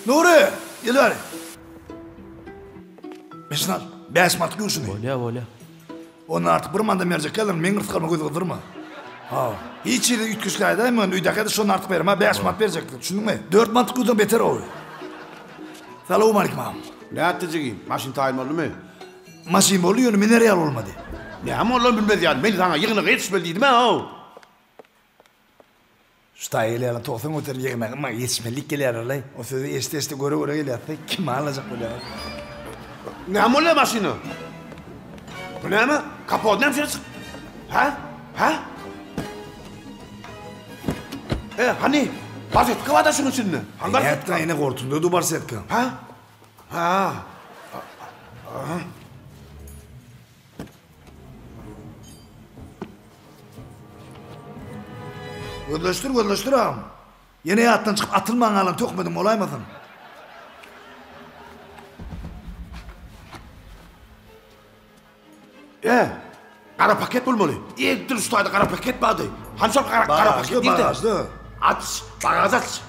Nuri, gel bari. Meşnal, 5 manat görsün. Ola. Onu artık bir manda mercek kalır, men gırt kalma gözü kızdırma. Ha, hiç yeri ütküskaydı ama uydaki de şunu artık verim ha, 5 manat verecektir, düşündün mü? 4 manat gözden beter o. Salamu aleyküm ağam. Ne attı maşin tayinmalı mı? Maşin oluyor, mineral olmadı. Ne ama Allah'ım bilmez yani, ben sana yığına yetişmeliydim ha. Usta ile tohtum otur yığına ama yetişmelik gelir alay. O sözü este göre gelir. Kim alacak böyle? Ne ama öyle maşini? Bu ne ama? Kapı ne yapıyorsun? Ha? Hani? Bazetka var da şunun içinde. Hangi Hatta yine kortunda dubar setka. Ha? Gözleştir ağam. Yine hayattan çıkıp atılman alan tökmedim olaymadın. Kara paket bulmalı. Yeddir ustaydı kara paket vardı. Hani sonra kara paket değil de. Bagajlı. Bagaj aç.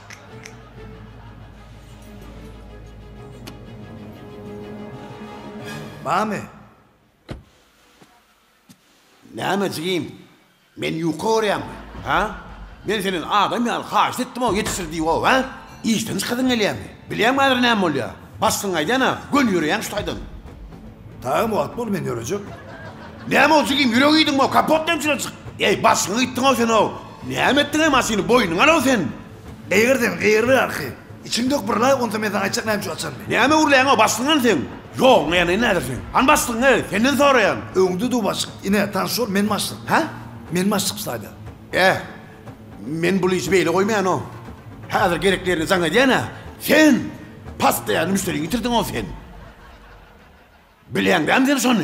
Bami. Ne yapacağım? Ben yukarıyım. Ha? Ben senin adam ya kaç ettim o yetiştirdiği o ha? İşten çıkadın eleyem. Bileyim mi ne oluyor? Bastın aydana, gön yürüyen ustaydın. Tamam o atma ben yoracak. Ne mi olacağım? Yürüyordun mu? Kapot nemçine çık. Bastın gittin o sen o. Ne emettin masini boynuna o sen? Kıyırdın arkı. İçin dök bir lay ondan meden açacak neyim şu açan mı? Ne mi uğurlayan o bastın sen? Yok yani ne edersin? Han bastın ne? Senden soruyan. Öğündü du başlık. Yine tan sor men başlık. Ha? Men başlık sayda. Men bu işi böyle koymayan o. Hazır gereklerini sana diyene. Sen pastayan müşteri getirdin o sen. Bileyen ben seni sonu.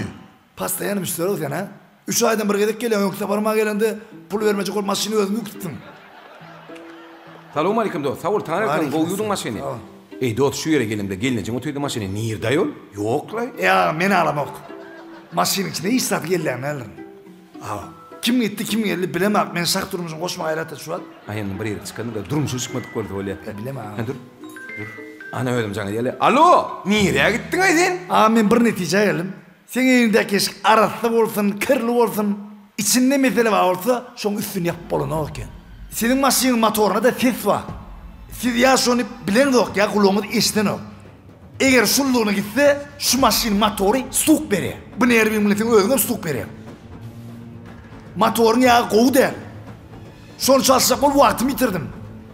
Pasta yanı müşteri ol yani ha. 3 aydan bir gedek geliyor. Yoksa parmağa gelende pul vermeyecek ol maşini özümü yüktürdüm. Salamu aleyküm do. Savur tanrıkın bu uyudun maşini. Dot şu yere gelimde gelince otoydu maşini nirda yol? Yok la. Ya men ağlamak. Maşinin içinde hiç satı geldiğini alırım. Kim gitti kim geldi bilemem. Men sak durmuşum koşma hayrat et şu an. Ayağının bir yere çıkandı da durmuşu çıkmadık oldu öyle. Bilemem. Dur. Ana öldüm sana diyelim. Alo, nereye gittin ay sen? Men bir netice geldim. Sen elindeki eşik araslı olsun, kırlı olsun, içinde mesele var olsa, şonun üstünü yapıp olun okken. Senin maşinin motoruna da ses var. Siz ya şunu bilen de yok ya, kulağımız eşten o. Eğer şulluğuna gitse, şu maşinin motoru stuk veriyor. Bu ne bir milletin özüne stuk veriyor. Motorun yağı kovu der. Son çalışacak ol vaktimi bitirdim.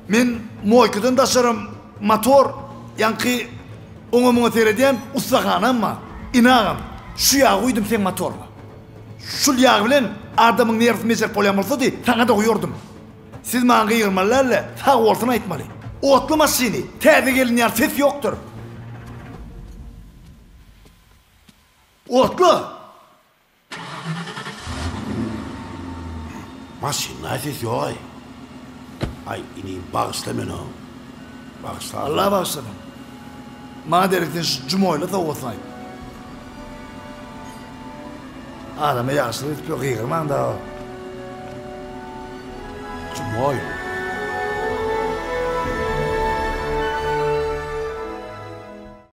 Men moykudan taşırım motor, yankı onu seyredeyim, ustahanam mı? İnağım. Şu yağı koydum sen motorla. Şu yağı bilen adamın neresi meşer polyam olsa diye sana da koyuyordum. Siz bana kıyırmalarla sağ olsun aytmalı. Otlu maşini, terdi gelin yer ses yoktur. Otlu! Maşin ne ses yok ay. Ay ineyim bağışla beni o. Bağışla. Allah bağışladım. Maderekten şu cumoyla da olsaydı. Adamı yaşlı hiçbir kıyırman da o. Cumoy.